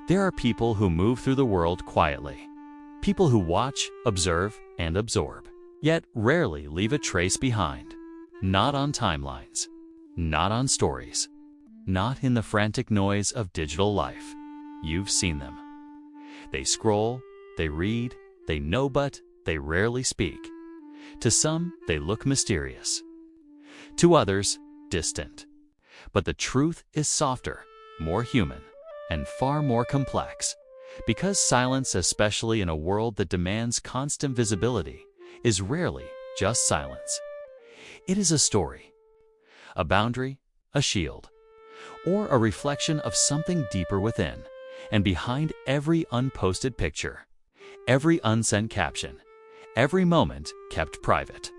There are people who move through the world quietly. People who watch, observe, and absorb, yet rarely leave a trace behind. Not on timelines, not on stories, not in the frantic noise of digital life. You've seen them. They scroll, they read, they know, but they rarely speak. To some, they look mysterious. To others, distant. But the truth is softer, more human, and far more complex. Because silence, especially in a world that demands constant visibility, is rarely just silence. It is a story, a boundary, a shield, or a reflection of something deeper within. And behind every unposted picture, every unsent caption, every moment kept private,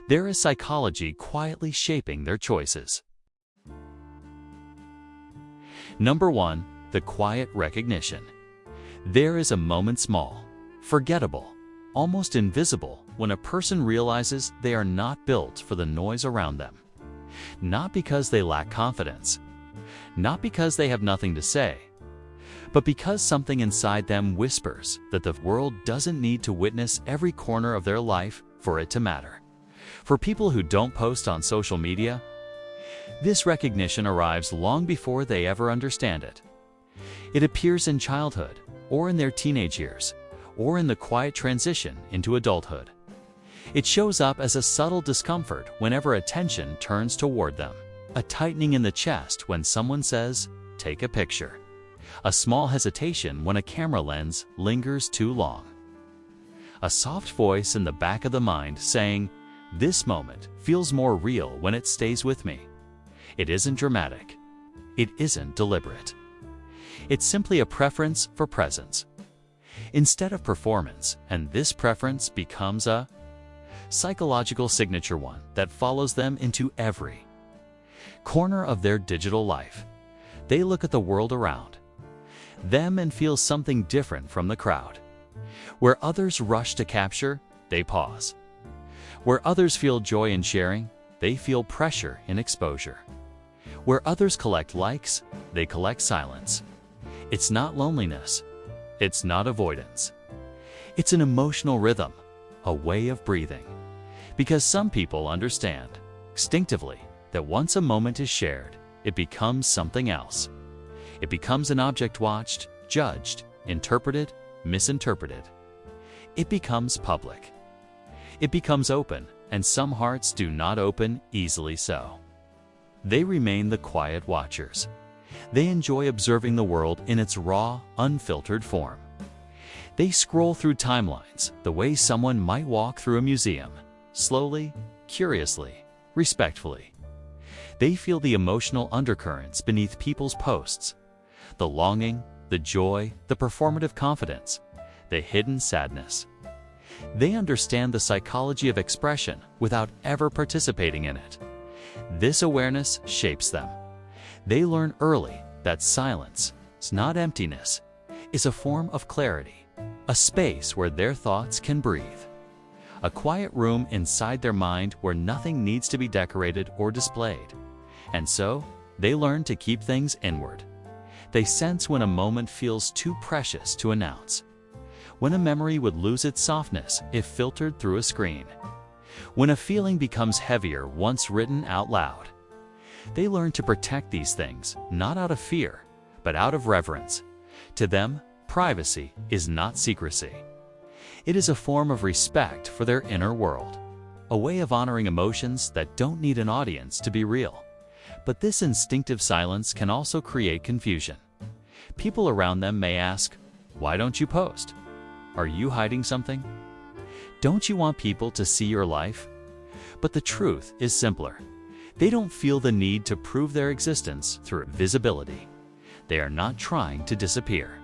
there is psychology quietly shaping their choices. Number 1. The quiet recognition. There is a moment small, forgettable, almost invisible, when a person realizes they are not built for the noise around them. Not because they lack confidence, not because they have nothing to say, but because something inside them whispers that the world doesn't need to witness every corner of their life for it to matter. For people who don't post on social media, this recognition arrives long before they ever understand it. It appears in childhood, or in their teenage years, or in the quiet transition into adulthood. It shows up as a subtle discomfort whenever attention turns toward them, a tightening in the chest when someone says, "Take a picture." A small hesitation when a camera lens lingers too long. A soft voice in the back of the mind saying, "This moment feels more real when it stays with me." It isn't dramatic. It isn't deliberate. It's simply a preference for presence instead of performance, and this preference becomes a psychological signature, one that follows them into every corner of their digital life. They look at the world around them and feel something different from the crowd. Where others rush to capture, they pause. Where others feel joy in sharing, they feel pressure in exposure. Where others collect likes, they collect silence. It's not loneliness. It's not avoidance. It's an emotional rhythm, a way of breathing. Because some people understand, instinctively, that once a moment is shared, it becomes something else. It becomes an object watched, judged, interpreted, misinterpreted. It becomes public. It becomes open, and some hearts do not open easily so. They remain the quiet watchers. They enjoy observing the world in its raw, unfiltered form. They scroll through timelines the way someone might walk through a museum, slowly, curiously, respectfully. They feel the emotional undercurrents beneath people's posts. The longing, the joy, the performative confidence, the hidden sadness. They understand the psychology of expression without ever participating in it. This awareness shapes them. They learn early that silence, not emptiness, is a form of clarity, a space where their thoughts can breathe. A quiet room inside their mind where nothing needs to be decorated or displayed. And so, they learn to keep things inward. They sense when a moment feels too precious to announce, when a memory would lose its softness if filtered through a screen, when a feeling becomes heavier once written out loud. They learn to protect these things, not out of fear, but out of reverence. To them, privacy is not secrecy. It is a form of respect for their inner world, a way of honoring emotions that don't need an audience to be real. But this instinctive silence can also create confusion. People around them may ask, "Why don't you post? Are you hiding something? Don't you want people to see your life?" But the truth is simpler. They don't feel the need to prove their existence through visibility. They are not trying to disappear.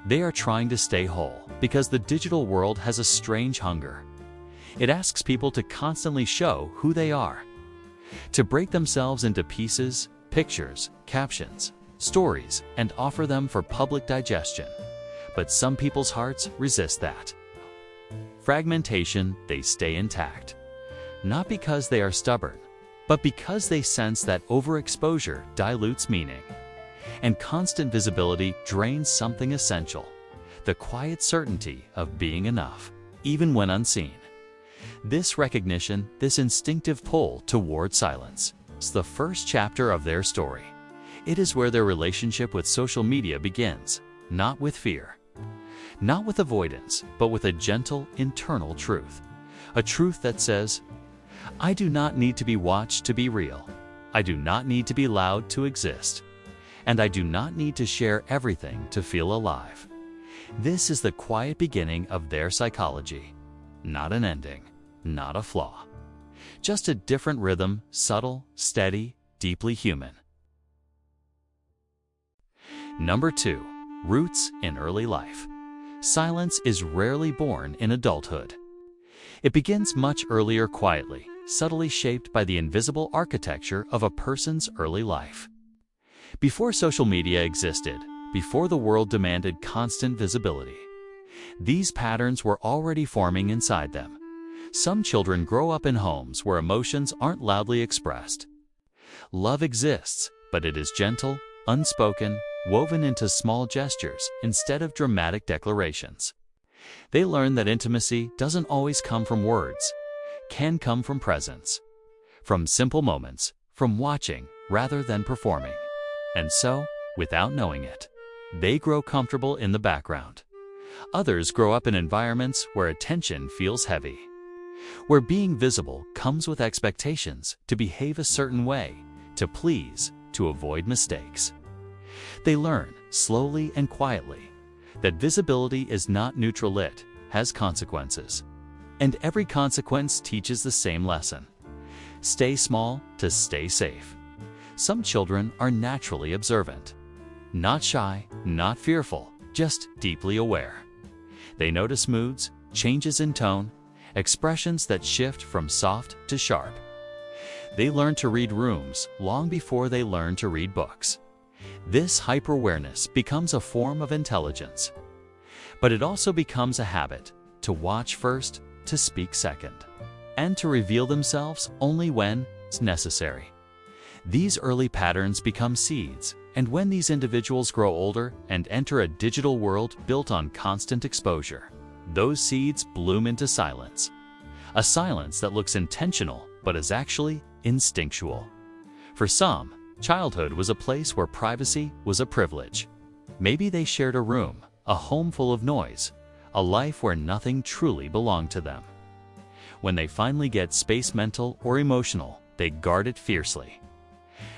They are trying to stay whole, because the digital world has a strange hunger. It asks people to constantly show who they are, to break themselves into pieces, pictures, captions, stories, and offer them for public digestion. But some people's hearts resist that fragmentation. They stay intact, not because they are stubborn, but because they sense that overexposure dilutes meaning. And constant visibility drains something essential: the quiet certainty of being enough, even when unseen. This recognition, this instinctive pull toward silence, is the first chapter of their story. It is where their relationship with social media begins, not with fear, not with avoidance, but with a gentle internal truth. A truth that says, I do not need to be watched to be real. I do not need to be loud to exist. And I do not need to share everything to feel alive. This is the quiet beginning of their psychology. Not an ending, not a flaw. Just a different rhythm, subtle, steady, deeply human. Number 2. Roots in early life. Silence is rarely born in adulthood. It begins much earlier, quietly, subtly shaped by the invisible architecture of a person's early life. Before social media existed, before the world demanded constant visibility, these patterns were already forming inside them. Some children grow up in homes where emotions aren't loudly expressed. Love exists, but it is gentle, unspoken, woven into small gestures instead of dramatic declarations. They learn that intimacy doesn't always come from words, can come from presence, from simple moments, from watching rather than performing. And so, without knowing it, they grow comfortable in the background. Others grow up in environments where attention feels heavy, where being visible comes with expectations to behave a certain way, to please, to avoid mistakes. They learn, slowly and quietly, that visibility is not neutral, it has consequences. And every consequence teaches the same lesson: stay small to stay safe. Some children are naturally observant, not shy, not fearful, just deeply aware. They notice moods, changes in tone, expressions that shift from soft to sharp. They learn to read rooms long before they learn to read books. This hyper-awareness becomes a form of intelligence. But it also becomes a habit: to watch first, to speak second, and to reveal themselves only when it's necessary. These early patterns become seeds, and when these individuals grow older and enter a digital world built on constant exposure, those seeds bloom into silence. A silence that looks intentional but is actually instinctual. For some, childhood was a place where privacy was a privilege. Maybe they shared a room, a home full of noise, a life where nothing truly belonged to them. When they finally get space, mental or emotional, they guard it fiercely.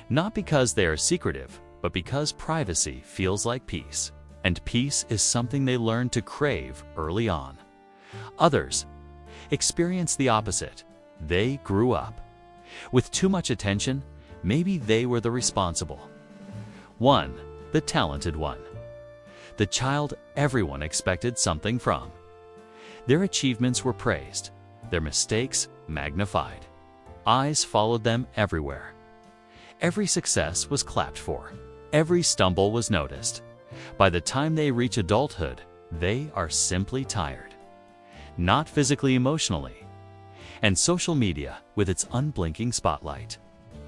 Not because they are secretive, but because privacy feels like peace, and peace is something they learn to crave early on. Others experience the opposite. They grew up with too much attention. Maybe they were the responsible one, the talented one, the child everyone expected something from. Their achievements were praised, their mistakes magnified. Eyes followed them everywhere. Every success was clapped for. Every stumble was noticed. By the time they reach adulthood, they are simply tired. Not physically, emotionally. And social media, with its unblinking spotlight,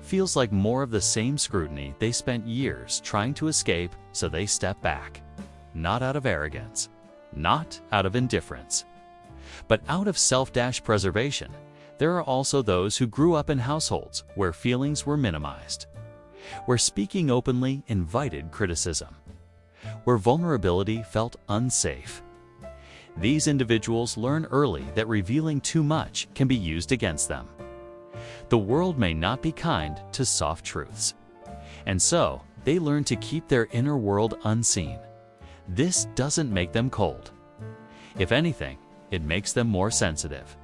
feels like more of the same scrutiny they spent years trying to escape, so they step back. Not out of arrogance, not out of indifference, but out of self-preservation. There are also those who grew up in households where feelings were minimized, where speaking openly invited criticism, where vulnerability felt unsafe. These individuals learn early that revealing too much can be used against them. The world may not be kind to soft truths, and so they learn to keep their inner world unseen. This doesn't make them cold. If anything, it makes them more sensitive,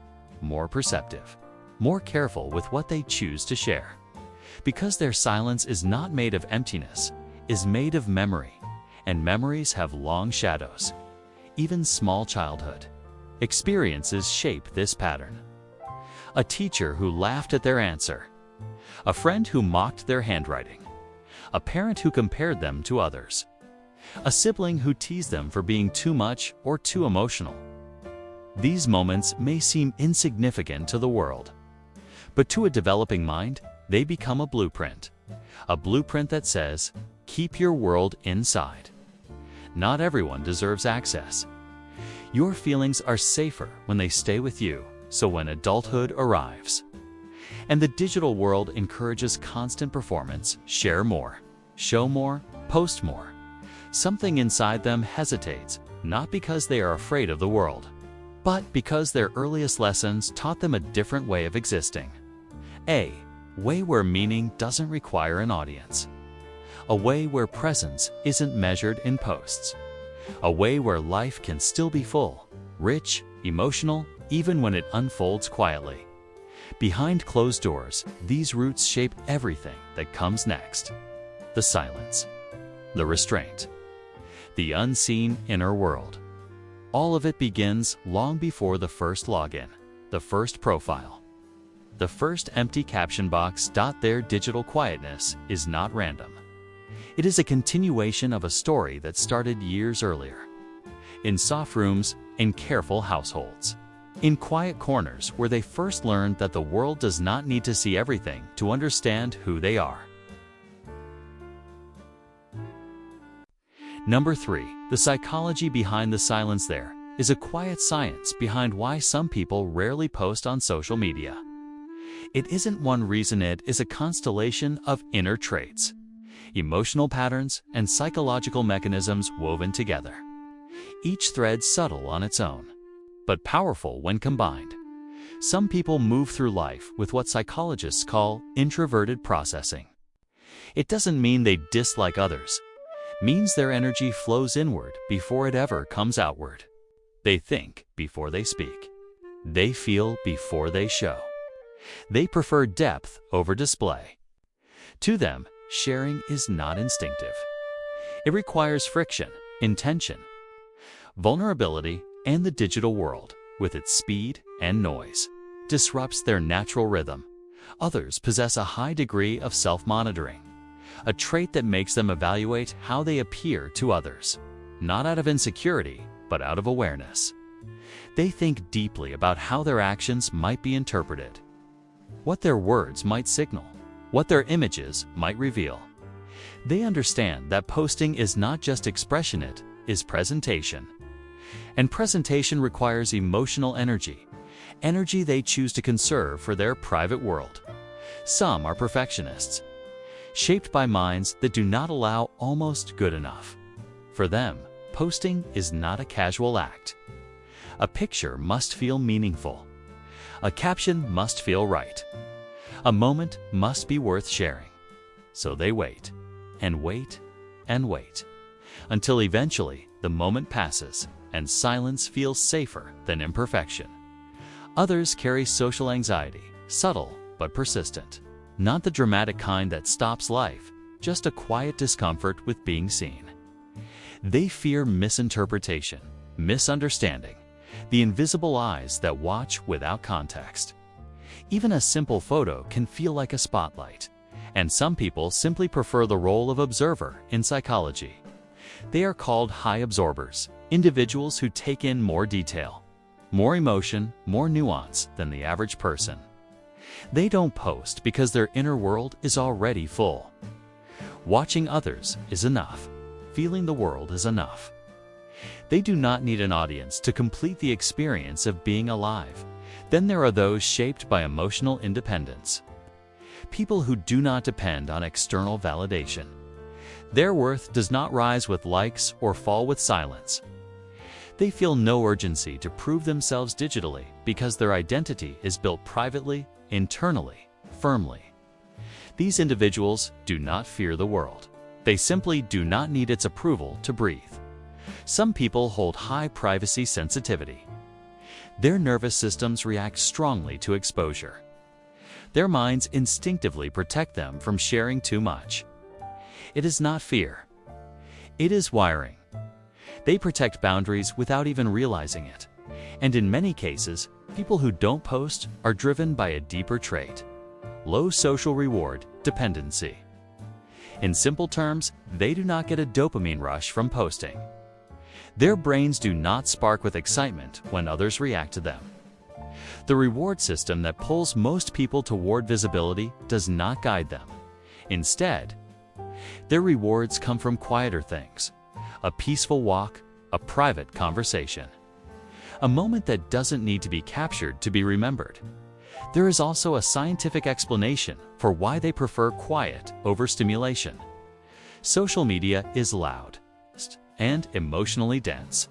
more perceptive, more careful with what they choose to share. Because their silence is not made of emptiness, is made of memory, and memories have long shadows. Even small childhood experiences shape this pattern. A teacher who laughed at their answer, a friend who mocked their handwriting, a parent who compared them to others, a sibling who teased them for being too much or too emotional. These moments may seem insignificant to the world, but to a developing mind, they become a blueprint that says, keep your world inside. Not everyone deserves access. Your feelings are safer when they stay with you, so when adulthood arrives. And the digital world encourages constant performance, share more, show more, post more. Something inside them hesitates, not because they are afraid of the world, but because their earliest lessons taught them a different way of existing. A way where meaning doesn't require an audience. A way where presence isn't measured in posts. A way where life can still be full, rich, emotional, even when it unfolds quietly. Behind closed doors, these roots shape everything that comes next. The silence, the restraint, the unseen inner world. All of it begins long before the first login, the first profile. The first empty caption box. Their digital quietness is not random. It is a continuation of a story that started years earlier. In soft rooms, in careful households. In quiet corners where they first learned that the world does not need to see everything to understand who they are. Number 3. The psychology behind the silence. There is a quiet science behind why some people rarely post on social media. It isn't one reason, it is a constellation of inner traits, emotional patterns, and psychological mechanisms woven together. Each thread subtle on its own, but powerful when combined. Some people move through life with what psychologists call introverted processing. It doesn't mean they dislike others. It means their energy flows inward before it ever comes outward. They think before they speak. They feel before they show. They prefer depth over display. To them, sharing is not instinctive. It requires friction, intention, vulnerability, and the digital world, with its speed and noise, disrupts their natural rhythm. Others possess a high degree of self-monitoring, a trait that makes them evaluate how they appear to others, not out of insecurity, but out of awareness. They think deeply about how their actions might be interpreted, what their words might signal, what their images might reveal. They understand that posting is not just expression, it is presentation. And presentation requires emotional energy, energy they choose to conserve for their private world. Some are perfectionists, shaped by minds that do not allow almost good enough. For them, posting is not a casual act. A picture must feel meaningful. A caption must feel right. A moment must be worth sharing. So they wait, and wait, and wait, until eventually the moment passes and silence feels safer than imperfection. Others carry social anxiety, subtle but persistent. Not the dramatic kind that stops life, just a quiet discomfort with being seen. They fear misinterpretation, misunderstanding, the invisible eyes that watch without context. Even a simple photo can feel like a spotlight, and some people simply prefer the role of observer in psychology. They are called high absorbers, individuals who take in more detail, more emotion, more nuance than the average person. They don't post because their inner world is already full. Watching others is enough. Feeling the world is enough. They do not need an audience to complete the experience of being alive. Then there are those shaped by emotional independence. People who do not depend on external validation. Their worth does not rise with likes or fall with silence. They feel no urgency to prove themselves digitally because their identity is built privately, internally, firmly. These individuals do not fear the world. They simply do not need its approval to breathe. Some people hold high privacy sensitivity. Their nervous systems react strongly to exposure. Their minds instinctively protect them from sharing too much. It is not fear. It is wiring. They protect boundaries without even realizing it. And in many cases, people who don't post are driven by a deeper trait: low social reward dependency. In simple terms, they do not get a dopamine rush from posting. Their brains do not spark with excitement when others react to them. The reward system that pulls most people toward visibility does not guide them. Instead, Their rewards come from quieter things: a peaceful walk, a private conversation, a moment that doesn't need to be captured to be remembered. There is also a scientific explanation for why they prefer quiet over stimulation. Social media is loud and emotionally dense.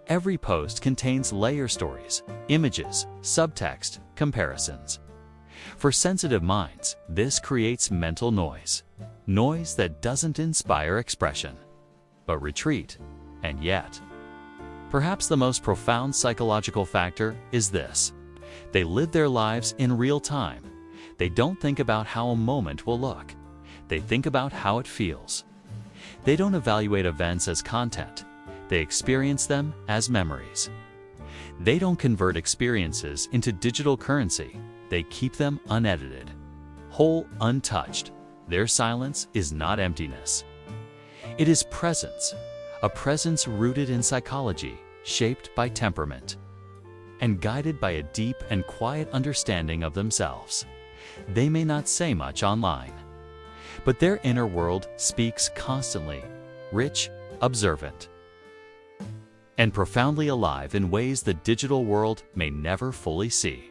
Every post contains layer stories, images, subtext, comparisons. For sensitive minds, this creates mental noise that doesn't inspire expression, but retreat. And yet, perhaps the most profound psychological factor is this: they live their lives in real time. They don't think about how a moment will look. They think about how it feels. They don't evaluate events as content. They experience them as memories. They don't convert experiences into digital currency. They keep them unedited, whole, untouched. Their silence is not emptiness. It is presence, a presence rooted in psychology, shaped by temperament, and guided by a deep and quiet understanding of themselves. They may not say much online, but their inner world speaks constantly, rich, observant, and profoundly alive in ways the digital world may never fully see.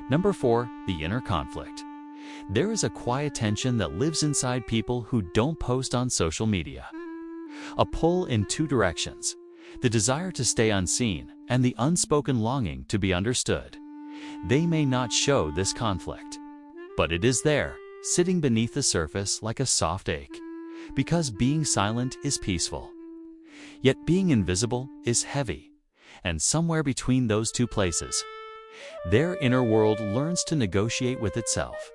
Number 4, the inner conflict. There is a quiet tension that lives inside people who don't post on social media. A pull in two directions: the desire to stay unseen and the unspoken longing to be understood. They may not show this conflict, but it is there, sitting beneath the surface like a soft ache, because being silent is peaceful. Yet being invisible is heavy, and somewhere between those two places, their inner world learns to negotiate with itself.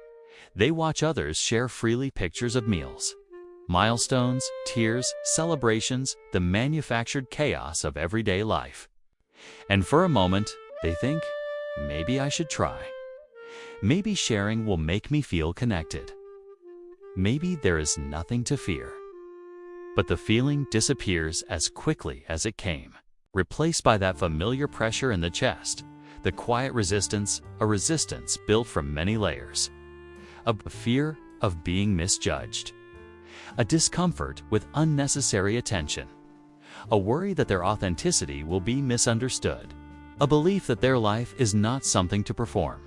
They watch others share freely pictures of meals, milestones, tears, celebrations, the manufactured chaos of everyday life. And for a moment, they think, maybe I should try. Maybe sharing will make me feel connected. Maybe there is nothing to fear. But the feeling disappears as quickly as it came, replaced by that familiar pressure in the chest, the quiet resistance, a resistance built from many layers. A fear of being misjudged, a discomfort with unnecessary attention, a worry that their authenticity will be misunderstood, a belief that their life is not something to perform.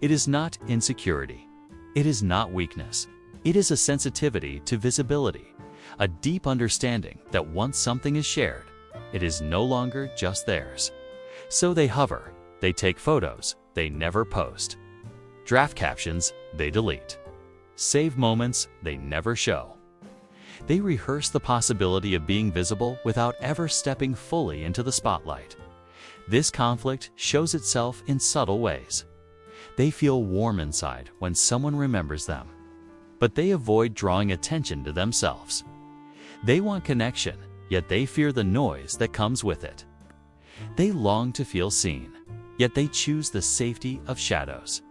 It is not insecurity. It is not weakness. It is a sensitivity to visibility, a deep understanding that once something is shared, it is no longer just theirs. So they hover, they take photos, they never post. Draft captions, they delete. Save moments, they never show. They rehearse the possibility of being visible without ever stepping fully into the spotlight. This conflict shows itself in subtle ways. They feel warm inside when someone remembers them, but they avoid drawing attention to themselves. They want connection, yet they fear the noise that comes with it. They long to feel seen, yet they choose the safety of shadows.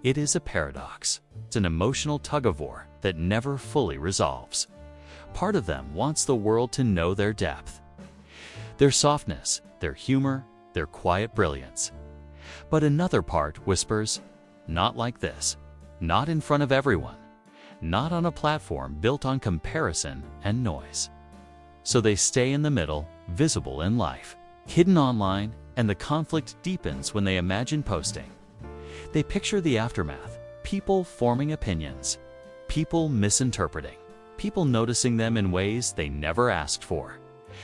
It is a paradox. It's an emotional tug-of-war that never fully resolves. Part of them wants the world to know their depth, their softness, their humor, their quiet brilliance. But another part whispers, not like this, not in front of everyone, not on a platform built on comparison and noise. So they stay in the middle, visible in life, hidden online, and the conflict deepens when they imagine posting. They picture the aftermath, people forming opinions, people misinterpreting, people noticing them in ways they never asked for.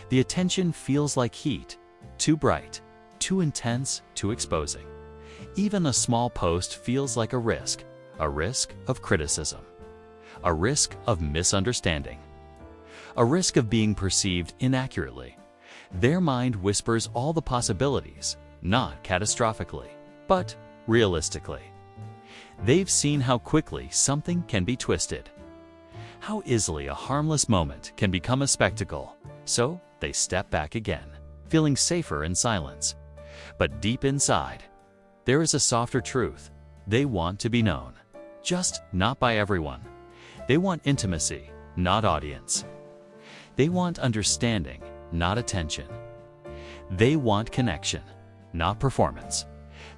The attention feels like heat, too bright, too intense, too exposing. Even a small post feels like a risk of criticism, a risk of misunderstanding, a risk of being perceived inaccurately. Their mind whispers all the possibilities, not catastrophically, but realistically. They've seen how quickly something can be twisted, how easily a harmless moment can become a spectacle. So they step back again, feeling safer in silence. But deep inside, there is a softer truth. They want to be known, just not by everyone. They want intimacy, not audience. They want understanding, not attention. They want connection, not performance.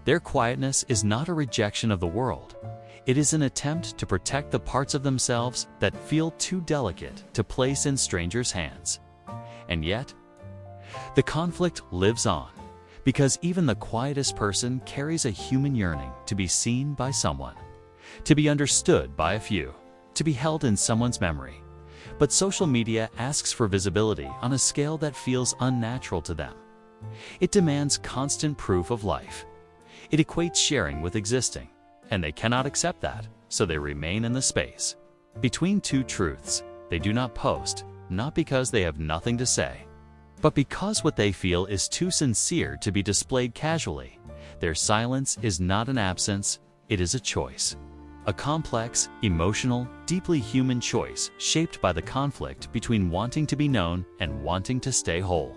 Their quietness is not a rejection of the world. It is an attempt to protect the parts of themselves that feel too delicate to place in strangers' hands. And yet, the conflict lives on, because even the quietest person carries a human yearning to be seen by someone, to be understood by a few, to be held in someone's memory. But social media asks for visibility on a scale that feels unnatural to them. It demands constant proof of life. It equates sharing with existing, and they cannot accept that, so they remain in the space between two truths. They do not post, not because they have nothing to say, but because what they feel is too sincere to be displayed casually. Their silence is not an absence, it is a choice. A complex, emotional, deeply human choice shaped by the conflict between wanting to be known and wanting to stay whole.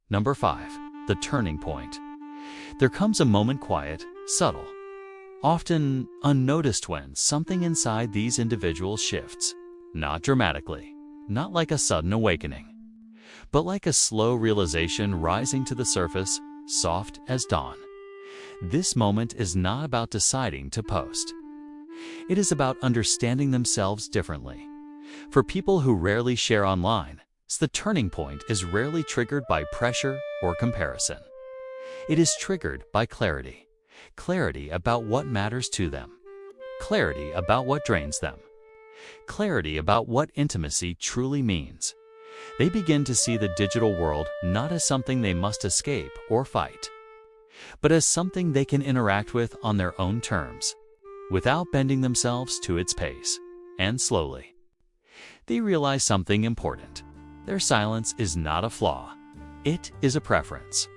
Number 5. The turning point. There comes a moment, quiet, subtle, often unnoticed, when something inside these individuals shifts. Not dramatically, not like a sudden awakening, but like a slow realization rising to the surface, soft as dawn. This moment is not about deciding to post. It is about understanding themselves differently. For people who rarely share online, the turning point is rarely triggered by pressure or comparison. It is triggered by clarity. Clarity about what matters to them. Clarity about what drains them. Clarity about what intimacy truly means. They begin to see the digital world not as something they must escape or fight, but as something they can interact with on their own terms, without bending themselves to its pace. And slowly, they realize something important. Their silence is not a flaw. It is a preference,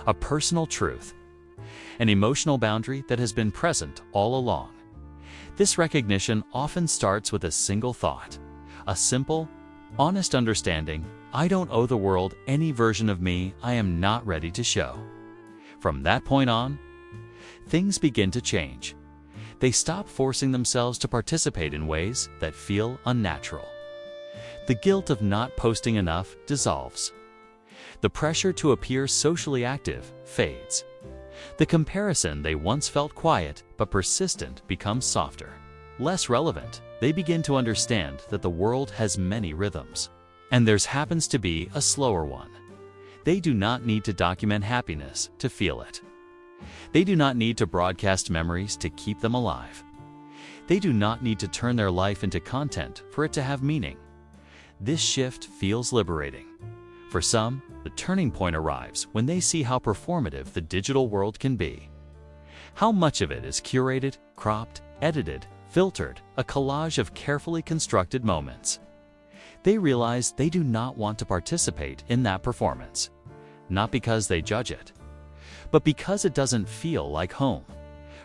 a personal truth, an emotional boundary that has been present all along. This recognition often starts with a single thought, a simple, honest understanding: I don't owe the world any version of me I am not ready to show. From that point on, things begin to change. They stop forcing themselves to participate in ways that feel unnatural. The guilt of not posting enough dissolves. The pressure to appear socially active fades. The comparison they once felt quiet but persistent becomes softer, less relevant. They begin to understand that the world has many rhythms, and theirs happens to be a slower one. They do not need to document happiness to feel it. They do not need to broadcast memories to keep them alive. They do not need to turn their life into content for it to have meaning. This shift feels liberating. For some, the turning point arrives when they see how performative the digital world can be. How much of it is curated, cropped, edited, filtered, a collage of carefully constructed moments. They realize they do not want to participate in that performance, not because they judge it, but because it doesn't feel like home.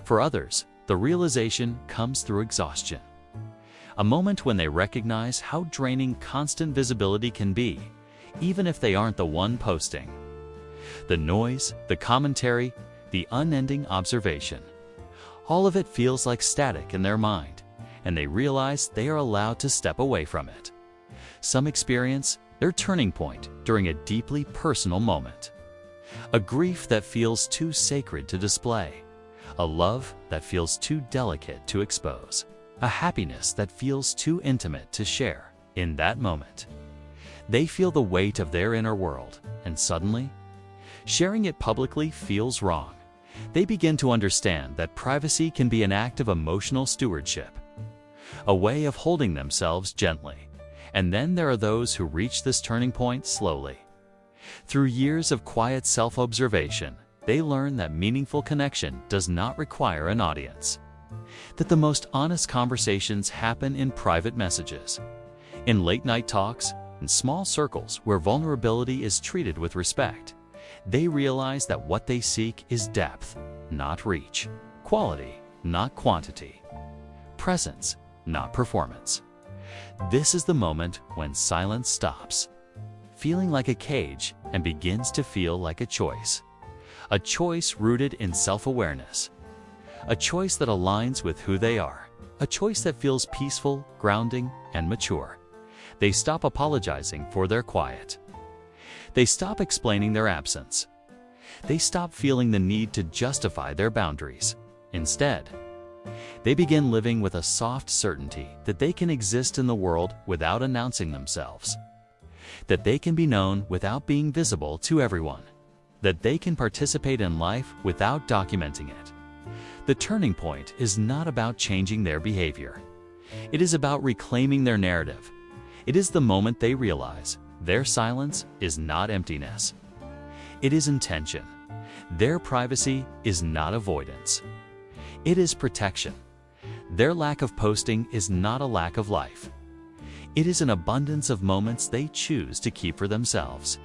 For others, the realization comes through exhaustion. A moment when they recognize how draining constant visibility can be, even if they aren't the one posting. The noise, the commentary, the unending observation, all of it feels like static in their mind, and they realize they are allowed to step away from it. Some experience their turning point during a deeply personal moment. A grief that feels too sacred to display. A love that feels too delicate to expose. A happiness that feels too intimate to share. In that moment, they feel the weight of their inner world, and suddenly, sharing it publicly feels wrong. They begin to understand that privacy can be an act of emotional stewardship, a way of holding themselves gently. And then there are those who reach this turning point slowly. Through years of quiet self-observation, they learn that meaningful connection does not require an audience, that the most honest conversations happen in private messages, in late-night talks, in small circles where vulnerability is treated with respect. They realize that what they seek is depth, not reach, quality, not quantity, presence, not performance. This is the moment when silence stops, feeling like a cage, and begins to feel like a choice rooted in self-awareness, a choice that aligns with who they are, a choice that feels peaceful, grounding, and mature. They stop apologizing for their quiet. They stop explaining their absence. They stop feeling the need to justify their boundaries. Instead, they begin living with a soft certainty that they can exist in the world without announcing themselves, that they can be known without being visible to everyone, that they can participate in life without documenting it. The turning point is not about changing their behavior. It is about reclaiming their narrative. It is the moment they realize their silence is not emptiness. It is intention. Their privacy is not avoidance. It is protection. Their lack of posting is not a lack of life. It is an abundance of moments they choose to keep for themselves.